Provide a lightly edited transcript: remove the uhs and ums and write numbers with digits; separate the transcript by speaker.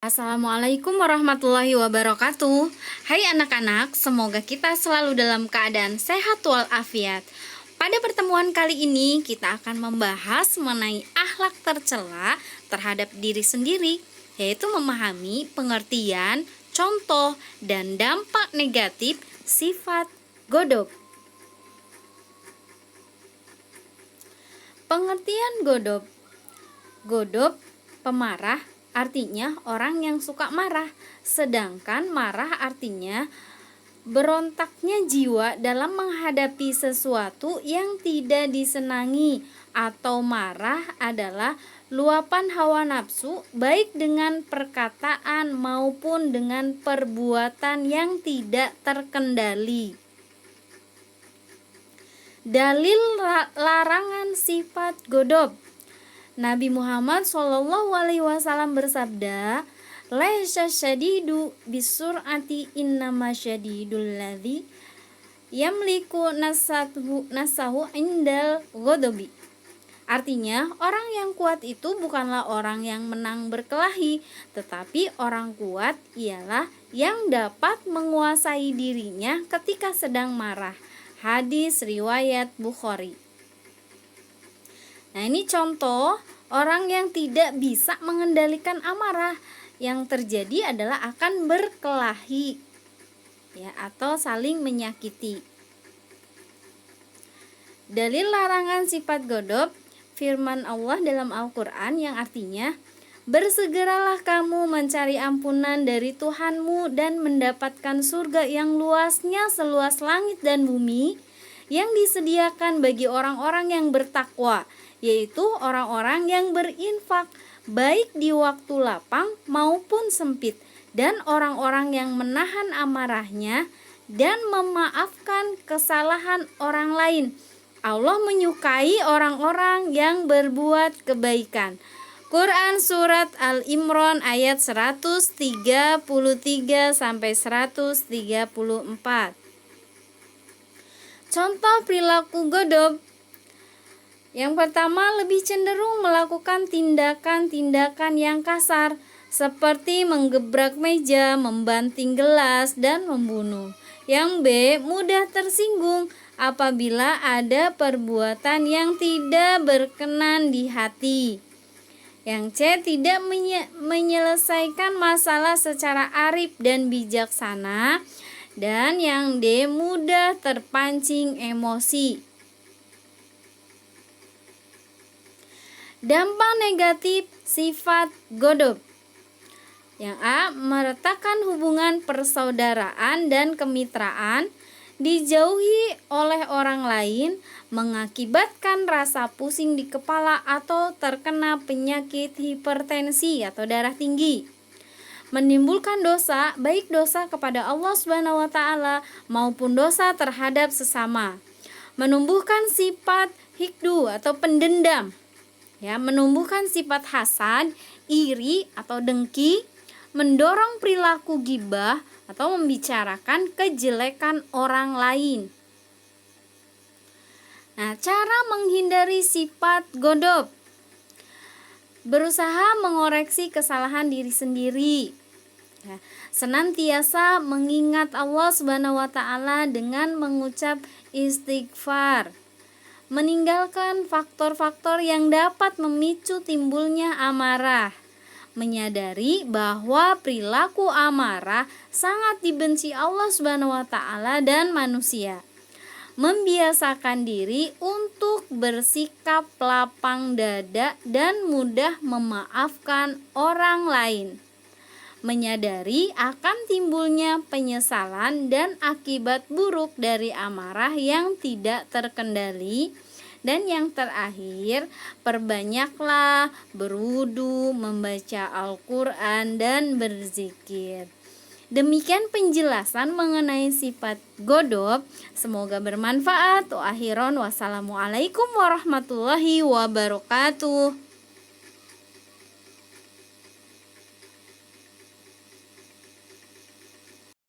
Speaker 1: Assalamualaikum warahmatullahi wabarakatuh. Hai anak-anak, semoga kita selalu dalam keadaan sehat walafiat. Pada pertemuan kali ini kita akan membahas mengenai akhlak tercela terhadap diri sendiri, yaitu memahami pengertian, contoh, dan dampak negatif sifat godop. Pengertian godop. Godop, pemarah, artinya orang yang suka marah, sedangkan marah artinya berontaknya jiwa dalam menghadapi sesuatu yang tidak disenangi, atau marah adalah luapan hawa nafsu baik dengan perkataan maupun dengan perbuatan yang tidak terkendali. Dalil larangan sifat godop. Nabi Muhammad SAW bersabda, "Laisa syadidu bisur'ati innama syadidul ladzi yamliku nasahu indal ghadabi." Artinya, orang yang kuat itu bukanlah orang yang menang berkelahi, tetapi orang kuat ialah yang dapat menguasai dirinya ketika sedang marah. Hadis riwayat Bukhari. Nah, ini contoh orang yang tidak bisa mengendalikan amarah. Yang terjadi adalah akan berkelahi, ya, atau saling menyakiti. Dalil larangan sifat godop, firman Allah dalam Al-Quran yang artinya, "Bersegeralah kamu mencari ampunan dari Tuhanmu dan mendapatkan surga yang luasnya seluas langit dan bumi, yang disediakan bagi orang-orang yang bertakwa, yaitu orang-orang yang berinfak baik di waktu lapang maupun sempit, dan orang-orang yang menahan amarahnya dan memaafkan kesalahan orang lain. Allah menyukai orang-orang yang berbuat kebaikan." Quran Surat Al-Imran ayat 133 sampai 134. Contoh perilaku godop. Yang pertama, lebih cenderung melakukan tindakan-tindakan yang kasar, seperti menggebrak meja, membanting gelas, dan membunuh. Yang B, mudah tersinggung apabila ada perbuatan yang tidak berkenan di hati. Yang C, tidak menyelesaikan masalah secara arif dan bijaksana. Dan yang D, mudah terpancing emosi. Dampak negatif sifat godop. Yang A, meretakkan hubungan persaudaraan dan kemitraan, dijauhi oleh orang lain, mengakibatkan rasa pusing di kepala atau terkena penyakit hipertensi atau darah tinggi. Menimbulkan dosa, baik dosa kepada Allah SWT maupun dosa terhadap sesama. Menumbuhkan sifat hikdu atau pendendam. Ya, menumbuhkan sifat hasad, iri atau dengki, mendorong perilaku ghibah atau membicarakan kejelekan orang lain. Nah, cara menghindari sifat godop. Berusaha mengoreksi kesalahan diri sendiri. Ya, senantiasa mengingat Allah SWT dengan mengucap istighfar. Meninggalkan faktor-faktor yang dapat memicu timbulnya amarah. Menyadari bahwa perilaku amarah sangat dibenci Allah SWT dan manusia. Membiasakan diri untuk bersikap lapang dada dan mudah memaafkan orang lain. Menyadari akan timbulnya penyesalan dan akibat buruk dari amarah yang tidak terkendali. Dan yang terakhir, perbanyaklah berwudu, membaca Al-Quran, dan berzikir. Demikian penjelasan mengenai sifat godop. Semoga bermanfaat. Wassalamualaikum warahmatullahi wabarakatuh.